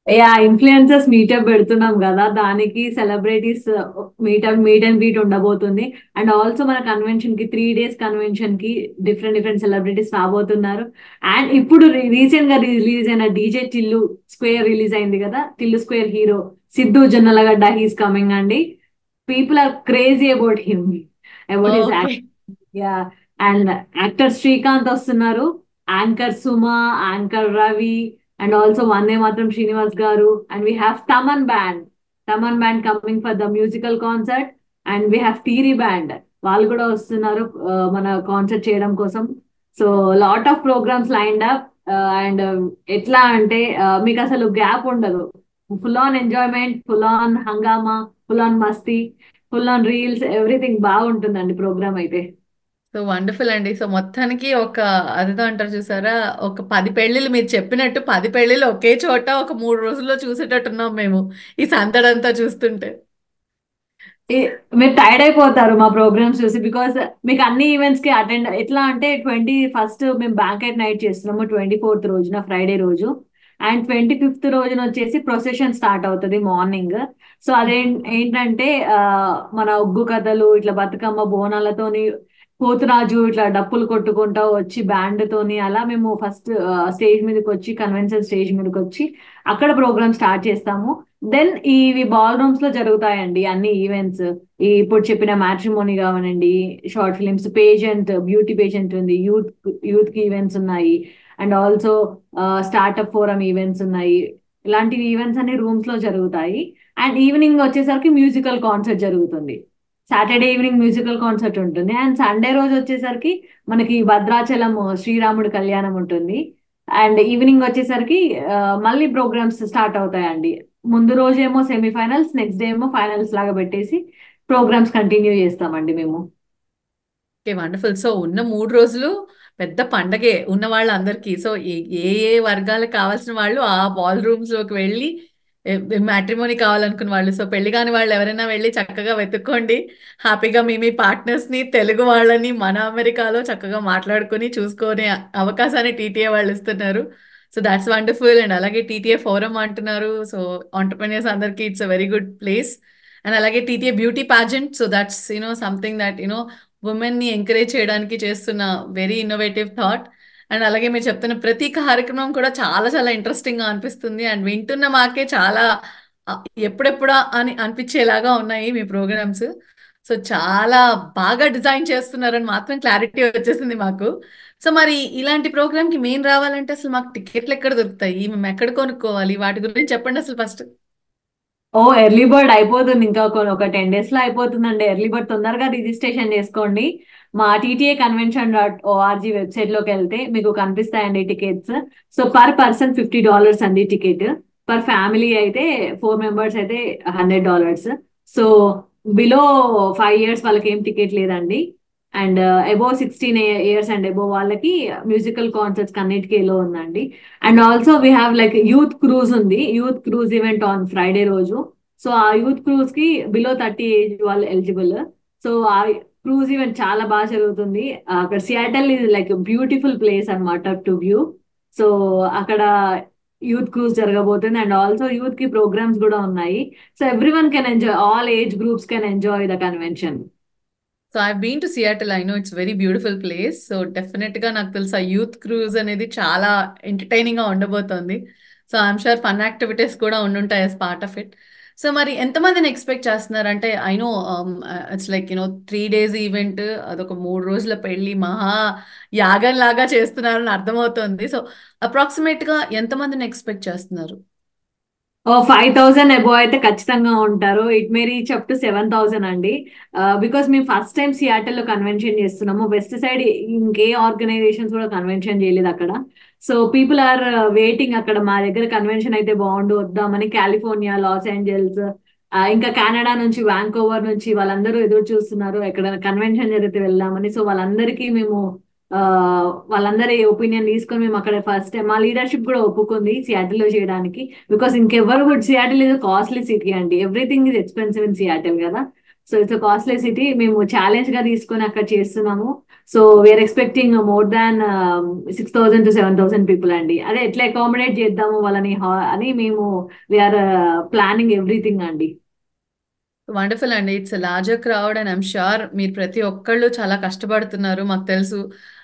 యా, ఇన్ఫ్లుయెన్సర్స్ మీటప్ పెడుతున్నాం కదా, దానికి సెలబ్రిటీస్ మీట్ అండ్ గ్రీట్ ఉండబోతుంది. అండ్ ఆల్సో మన కన్వెన్షన్ కి 3 days కన్వెన్షన్ కి డిఫరెంట్ డిఫరెంట్ సెలబ్రిటీస్ రాబోతున్నారు. అండ్ ఇప్పుడు రీసెంట్ గా రిలీజ్ అయిన డీజే టిల్లు స్క్వేర్ రిలీజ్ అయింది కదా, Tillu square hero Siddhu Jonnalagadda, he's coming అండి. People are crazy about him, about his okay. Act. Yeah. And actor Srikanth వస్తున్నారు, anchor Suma, anchor Ravi, and also Vande Mataram Srinivas గారు. And we have Thaman band coming for the musical concert. And we have టీరీ band, వాళ్ళు కూడా వస్తున్నారు మన concert చేయడం కోసం. So lot of programmes lined up. And ఎట్లా అంటే మీకు అసలు గ్యాప్ ఉండదు, full on enjoyment, full on హంగామా, ఫుల్ ఆన్ మస్తీ, ఫుల్ ఆన్ రీల్స్, ఎవ్రీథింగ్ బాగుంటుందండి ప్రోగ్రామ్ అయితే. సో వండర్ఫుల్ అండి. సో మొత్తానికి ఒక అదేదో అంటారు చూసారా, ఒక 10 పెళ్ళిళ్ళు మీరు చెప్పినట్టు 10 పెళ్ళిళ్ళు ఒకే చోట ఒక 3 రోజుల్లో చూసేటట్టున్నాం మేము ఈ సందడంతా చూస్తుంటే. మీరు టైర్డ్ అయిపోతారు మా ప్రోగ్రామ్స్ చూసి, బికాస్ మీకు అన్ని ఈవెంట్స్ కి అటెండ్, ఎట్లా అంటే 21st మేము బ్యాంకెట్ నైట్ చేస్తున్నాము, 24th రోజున ఫ్రైడే రోజు. అండ్ 25th రోజున వచ్చేసి ప్రొసెషన్ స్టార్ట్ అవుతుంది మార్నింగ్. సో ఏంటంటే మన ఒగ్గు కథలు, ఇట్లా బతుకమ్మ బోనాలతోని, పోతురాజు ఇట్లా డప్పులు కొట్టుకుంటా వచ్చి బ్యాండ్ తోని, అలా మేము ఫస్ట్ స్టేజ్ మీదకి వచ్చి, కన్వెన్షన్ స్టేజ్ మీదకి వచ్చి అక్కడ ప్రోగ్రామ్ స్టార్ట్ చేస్తాము. దెన్ ఇవి బాల్ రూమ్స్ లో జరుగుతాయండి అన్ని ఈవెంట్స్. ఈ ఇప్పుడు చెప్పిన మ్యాట్రిమోనీ కావనండి, short films, pageant, beauty pageant ఉంది, యూత్ కి ఈవెంట్స్ ఉన్నాయి. And also startup forum events ఉన్నాయి. ఇలాంటివి ఈవెంట్స్ అన్ని రూమ్స్ లో జరుగుతాయి. అండ్ ఈవినింగ్ వచ్చేసరికి మ్యూజికల్ కాన్సర్ట్ జరుగుతుంది. సాటర్డే ఈవినింగ్ మ్యూజికల్ కాన్సర్ట్ ఉంటుంది. అండ్ సండే రోజు వచ్చేసరికి మనకి భద్రాచలం శ్రీరాముడి కళ్యాణం ఉంటుంది. అండ్ ఈవినింగ్ వచ్చేసరికి ఆ, మళ్ళీ ప్రోగ్రామ్స్ స్టార్ట్ అవుతాయండి. ముందు రోజు ఏమో సెమీఫైనల్స్, నెక్స్ట్ డే ఏమో ఫైనల్స్ లాగా పెట్టేసి ప్రోగ్రామ్స్ కంటిన్యూ చేస్తామండి మేము. Okay, wonderful. సో ఉన్న 3 రోజులు పెద్ద పండగే ఉన్న వాళ్ళందరికీ. సో ఏ ఏ ఏ వర్గాలకు కావాల్సిన వాళ్ళు ఆ బాల్ రూమ్స్ లోకి వెళ్ళి, మ్యాట్రిమోనీ కావాలనుకున్న వాళ్ళు, సో పెళ్లి కాని వాళ్ళు ఎవరైనా వెళ్ళి చక్కగా వెతుక్కోండి. హ్యాపీగా మీ మీ పార్ట్నర్స్ ని, తెలుగు వాళ్ళని మన అమెరికాలో చక్కగా మాట్లాడుకొని చూసుకునే అవకాశాన్ని టీటీఏ వాళ్ళు ఇస్తున్నారు. So that's wonderful. అండ్ అలాగే టీటీఏ ఫోరం అంటున్నారు. సో ఆంటర్ప్రెన్యూర్స్ అందరికీ it's a very good place. And అలాగే TTA beauty pageant, so that's something that women ని ఎంకరేజ్ చేయడానికి చేస్తున్న వెరీ ఇన్నోవేటివ్ థాట్. అండ్ అలాగే మీరు చెప్తున్న ప్రతి కార్యక్రమం కూడా చాలా చాలా ఇంట్రెస్టింగ్‌గా అనిపిస్తుంది. అండ్ వింటున్న మాకే చాలా ఆహ్, ఎప్పుడెప్పుడా అని అనిపించేలాగా ఉన్నాయి మీ ప్రోగ్రామ్స్. సో, చాలా బాగా డిజైన్ చేస్తున్నారని మాత్రం క్లారిటీ వచ్చేసింది మాకు. సో, మరి ఇలాంటి ప్రోగ్రామ్‌కి మేము రావాలంటే అసలు మాకు టికెట్లెక్కడ దొరుకుతాయి? మేమెక్కడ కొనుక్కోవాలి? వాటి గురించి చెప్పండసలు ఫస్ట్. ఓహ్! ఎర్లీ బర్డ్ అయిపోతుంది. ఇంకా ఒక 10 డేస్‌లో అయిపోతుందండి. ఎర్లీ బర్డ్ తొందరగా రిజిస్ట్రేషన్ చేసుకోండి. మా టీటీఏ కన్వెన్షన్ డాట్ ఓఆర్జీ వెబ్‌సైట్‌లోకెళ్తే మీకు కనిపిస్తాయండి టికెట్స్. సో, పర్ పర్సన్ $50 అండి టికెట్. పర్ ఫ్యామిలీ అయితే 4 మెంబర్స్ అయితే $100. సో, బిలో 5 ఇయర్స్ వాళ్ళకేం టికెట్ లేదండి. And above 16 years and above వాళ్ళకి మ్యూజికల్ కాన్సర్ట్స్ అన్నిటికి ఎలో ఉందండి. And also we have like youth cruise ఉంది. Youth cruise event on Friday రోజు. సో ఆ యూత్ క్రూజ్ కి బిలో 30 ఏజ్ వాళ్ళు ఎలిజిబుల్. సో ఆ క్రూజ్ ఈవెంట్ చాలా బాగా జరుగుతుంది. అక్కడ Seattle is like beautiful place అన్నమాట టు వ్యూ. సో అక్కడ యూత్ క్రూజ్ జరగబోతుంది. అండ్ ఆల్సో యూత్ కి ప్రోగ్రామ్స్ కూడా ఉన్నాయి. So everyone can enjoy, all age groups can enjoy the convention. So, I been to Seattle. I know it's very beautiful place. So, డెఫినెట్‌గా నాకు తెలుసు ఆ youth cruise అనేది చాలా ఎంటర్‌టైనింగ్‌గా ఉండబోతోంది. So, I'm sure fun activities కూడా ఉండుంటాయి as part of it. So, మరి ఎంతమందిని ఎక్స్‌పెక్ట్ చేస్తున్నారు? అంటే I know it's like 3 days event, అదొక 3 రోజుల పెళ్లి, మహా యాగంలాగా చేస్తున్నారని అర్థమవుతోంది. సో, అప్రాక్సిమేట్‌గా ఎంతమందిని ఎక్స్‌పెక్ట్ చేస్తున్నారు? ఓ 5,000 అబోవ్ అయితే ఖచ్చితంగా ఉంటారు. It may reach up to 7,000 అండి. బికాస్ మేము ఫస్ట్ టైం సియాటల్ లో కన్వెన్షన్ చేస్తున్నాము. వెస్ట్ సైడ్ ఇంకే ఆర్గనైజేషన్స్ కూడా కన్వెన్షన్ చేయలేదు అక్కడ. సో పీపుల్ ఆర్ వెయిటింగ్ అక్కడ మా దగ్గర కన్వెన్షన్ అయితే బాగుండు వద్దామని. కాలిఫోర్నియా, లాస్ ఏంజల్స్, ఇంకా కెనడా నుంచి, వాంకోవర్ నుంచి వాళ్ళందరూ ఎదురు చూస్తున్నారు ఎక్కడ కన్వెన్షన్ జరిగితే వెళ్దామని. సో వాళ్ళందరికీ మేము ఆ, వాళ్ళందరి ఒపీనియన్ తీసుకొని మేము అక్కడ ఫస్ట్ టైం మా లీడర్షిప్ కూడా ఒప్పుకుంది సియాటిల్ లో చేయడానికి. బికాస్ ఇంకెవ్వరు కూడా, సియాటిల్ ఇస్ కాస్ట్లీ సిటీ అండి. Everything is expensive in Seattle కదా. So it's costly city. మేము ఛాలెంజ్ గా తీసుకొని అక్కడ చేస్తున్నాము. So we're expecting more than 6,000 to 7,000 people అండి. అదే ఎట్లా అకామిడేట్ చేద్దాము వాళ్ళని అని మేము వీఆర్ ప్లానింగ్ ఎవ్రీథింగ్ అండి. వండర్ఫుల్ అండి. It's a larger crowd and I'm sure మీరు ప్రతి ఒక్కళ్ళు చాలా కష్టపడుతున్నారు. మాకు తెలుసు.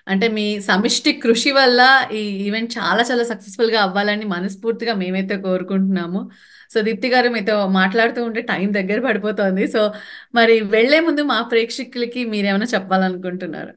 అంటే మీ సమిష్టి కృషి వల్ల ఈ ఈవెంట్ చాలా చాలా సక్సెస్‌ఫుల్‌గా అవ్వాలని మనస్ఫూర్తిగా మేమైతే కోరుకుంటున్నాము. సో, దీప్తి గారు మీతో మాట్లాడుతూ ఉంటే టైం దగ్గర పడిపోతోంది. సో, మరి వెళ్ళే ముందు మా ప్రేక్షకులకి మీరేమైనా చెప్పాలనుకుంటున్నారా?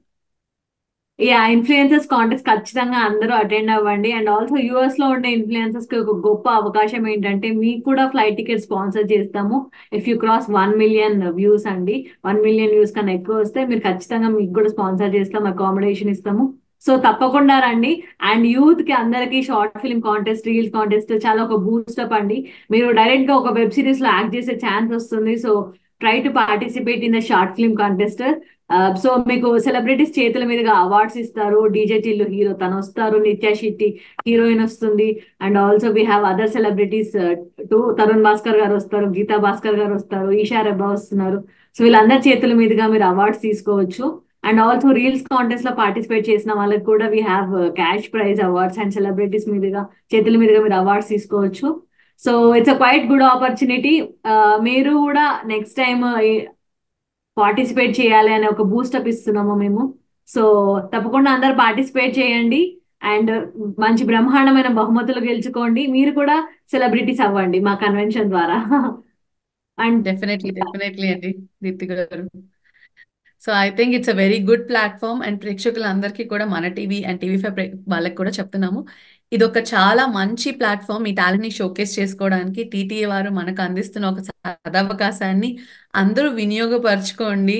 ఇన్ఫ్లుయెన్సర్స్ కాంటెస్ట్ ఖచ్చితంగా అందరూ అటెండ్ అవ్వండి. అండ్ ఆల్సో యూఎస్ లో ఉండే ఇన్ఫ్లుయెన్సర్స్ కి ఒక గొప్ప అవకాశం ఏంటంటే మీకు కూడా ఫ్లైట్ టికెట్ స్పాన్సర్ చేస్తాము. If you cross 1 million views అండి, 1 మిలియన్ వ్యూస్ కన్నా ఎక్కువ వస్తే మీరు ఖచ్చితంగా మీకు కూడా స్పాన్సర్ చేస్తాం, అకామిడేషన్ ఇస్తాము. సో తప్పకుండా రండి. అండ్ యూత్ కి అందరికి short film contest, reels contest చాలా ఒక బూస్టప్ అండి. మీరు డైరెక్ట్ గా ఒక వెబ్ సిరీస్ లో యాక్ట్ చేసే ఛాన్స్ వస్తుంది. So try to participate in the short film contest. So మీకు సెలబ్రిటీస్ చేతుల మీదుగా అవార్డ్స్ ఇస్తారు. డీజే టిల్లు హీరో తను వస్తారు, నిత్య శెట్టి హీరోయిన్ వస్తుంది. And also we have other celebrities to. Tarun Bhaskar గారు వస్తారు, గీతా భాస్కర్ గారు వస్తారు, ఈషా రెబ్బా వస్తున్నారు. సో వీళ్ళందరి చేతుల మీదుగా మీరు అవార్డ్స్ తీసుకోవచ్చు. అండ్ ఆల్సో రీల్స్ కాంటెస్ట్ లో పార్టిసిపేట్ చేసిన వాళ్ళకి కూడా we have cash prize awards. And celebrities మీదుగా చేతుల మీదుగా మీరు అవార్డ్స్ తీసుకోవచ్చు. So it's a quite good opportunity. మీరు కూడా నెక్స్ట్ టైం పార్టిసిపేట్ చేయాలి అనే ఒక బూస్టప్ ఇస్తున్నాము మేము. సో తప్పకుండా అందరు పార్టిసిపేట్ చేయండి. అండ్ మంచి బ్రహ్మాండమైన బహుమతులు గెలుచుకోండి. మీరు కూడా సెలబ్రిటీస్ అవ్వండి మా కన్వెన్షన్ ద్వారా. And definitely. డెఫినైట్‌లీ అండి. దీప్తి గారు. So, I think it's a very good platform and ప్రేక్షకులందరికీ కూడా మన టీవీ అండ్ టీవీ5 వాళ్ళకి కూడా చెప్తున్నాము. ఇదొక చాలా మంచి ప్లాట్‌ఫార్మ్. మీ టాలెంట్‌ని షోకేస్ చేసుకోవడానికి టీటీఏ వారు మనకు అందిస్తున్న ఒక సదవకాశాన్ని అందరూ వినియోగపరుచుకోండి.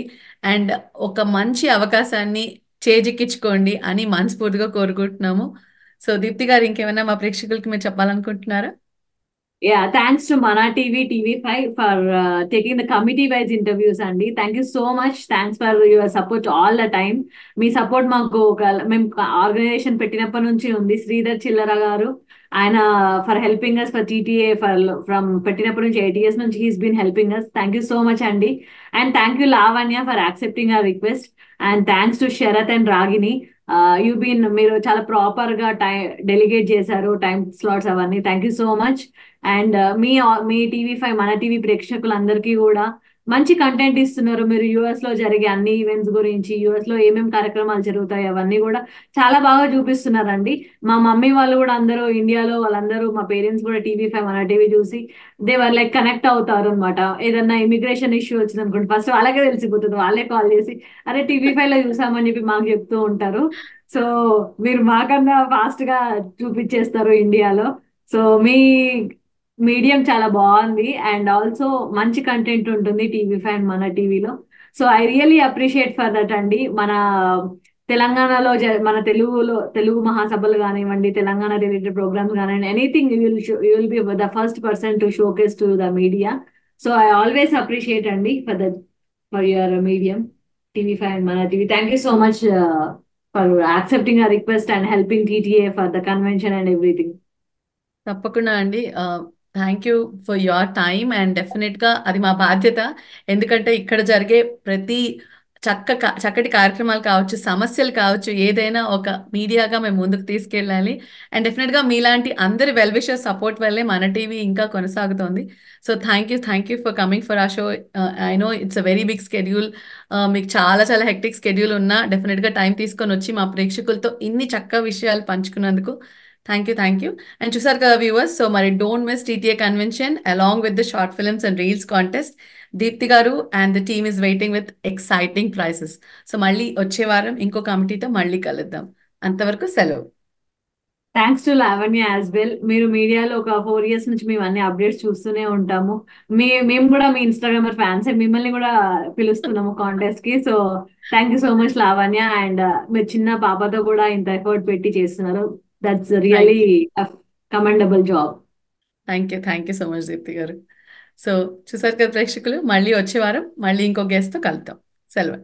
అండ్ ఒక మంచి అవకాశాన్ని చేజిక్కించుకోండి అని మనస్ఫూర్తిగా కోరుకుంటున్నాము. సో, దీప్తి గారు ఇంకేమైనా మా ప్రేక్షకులకి మీరు చెప్పాలనుకుంటున్నారా? థ్యాంక్స్ టు మన TV, TV five for taking the committee wise interviews అండి. Thank you so much. Thanks for your support all the time. మీ సపోర్ట్ మాకు మేము ఆర్గనైజేషన్ పెట్టినప్పటి నుంచి ఉంది. శ్రీధర్ చిల్లర గారు, ఆయన for helping us for TTA from పెట్టినప్పటి నుంచి 8 years నుంచి he's been helping us. Thank you so much అండి. And thank you Lavanya for accepting our request. And thanks to Sharath and Ragini. మీరు చాలా ప్రాపర్ గా డెలిగేట్ చేశారు టైం స్లాట్స్ అవన్నీ. Thank you so much. And మీ టీవీ5 మన టీవీ ప్రేక్షకులందరికీ కూడా మంచి కంటెంట్ ఇస్తున్నారు. మీరు యూఎస్ లో జరిగే అన్ని ఈవెంట్స్ గురించి, యూఎస్ లో ఏమేమి కార్యక్రమాలు జరుగుతాయి అవన్నీ కూడా చాలా బాగా చూపిస్తున్నారండి. మా మమ్మీ వాళ్ళు కూడా అందరూ ఇండియాలో, వాళ్ళందరూ మా పేరెంట్స్ కూడా టీవీ 5 మన టీవీ చూసి దే వర్ లైక్ కనెక్ట్ అవుతారు అనమాట. ఏదన్నా ఇమిగ్రేషన్ ఇష్యూ వచ్చింది అనుకోండి, ఫస్ట్ వాళ్ళకే తెలిసిపోతుంది, వాళ్ళే కాల్ చేసి అరే టీవీ 5 లో చూసామని చెప్పి మాకు చెప్తూ ఉంటారు. సో మీరు మాకన్నా ఫాస్ట్ గా చూపించేస్తారు ఇండియాలో. సో మీ మీడియం చాలా బాగుంది, అండ్ ఆల్సో మంచి కంటెంట్ ఉంటుంది టీవీ 5 మన టీవీలో. So I really appreciate for that అండి. మన తెలంగాణలో మన తెలుగు మహాసభలు కానివ్వండి, తెలంగాణ రిలేటెడ్ ప్రోగ్రామ్స్ కానివ్వండి, anything you will be the first person to showcase to the media. So I always appreciate అండి for the for your medium TV 5 మన TV. Thank you so much for accepting a request and helping TTA for the convention and everything. తప్పకుండా అండి. Thank you for your time and డెఫినెట్గా అది మా బాధ్యత. ఎందుకంటే ఇక్కడ జరిగే ప్రతి చక్కటి కార్యక్రమాలు కావచ్చు, సమస్యలు కావచ్చు, ఏదైనా ఒక మీడియాగా మేము ముందుకు తీసుకెళ్ళాలి. అండ్ డెఫినెట్గా మీలాంటి అందరి వెల్ విషర్ సపోర్ట్ వల్లే మన టీవీ ఇంకా కొనసాగుతోంది. So thank you for coming for ఆ show. I know it's a very big schedule. మీకు చాలా చాలా హెక్టిక్ స్కెడ్యూల్ ఉన్నా డెఫినెట్గా టైం తీసుకొని వచ్చి మా ప్రేక్షకులతో ఇన్ని చక్క విషయాలు పంచుకున్నందుకు థ్యాంక్ యూ. అండ్ చూసారు కదా వ్యూవర్స్, సో మరి don't miss TTA convention along with the short films and reels contest. Deepthi గారు and the team is waiting with exciting prizes. So మళ్ళీ వచ్చే వారం ఇంకో కమిటీతో మళ్ళీ కలుద్దాం. అంతవరకు సెలవు. Thanks to Lavanya as well. మీరు మీడియాలో ఒక 4 years నుంచి మేము అన్ని అప్డేట్స్ చూస్తూనే ఉంటాము. మేము కూడా మీ ఇన్స్టాగ్రామర్ ఫ్యాన్స్, మిమ్మల్ని కూడా పిలుస్తున్నాము కాంటెస్ట్ కి. So thank you so much Lavanya. And మీరు చిన్న పాపతో కూడా ఇంత ఎఫర్ట్ పెట్టి చేస్తున్నారు. That's thank really commendable job. Thank you so much Deepti గారు. సో చూసారు కదా ప్రేక్షకులు, మళ్ళీ వచ్చే వారం మళ్ళీ ఇంకో గెస్ట్తో కలుద్దాం. సెలవు.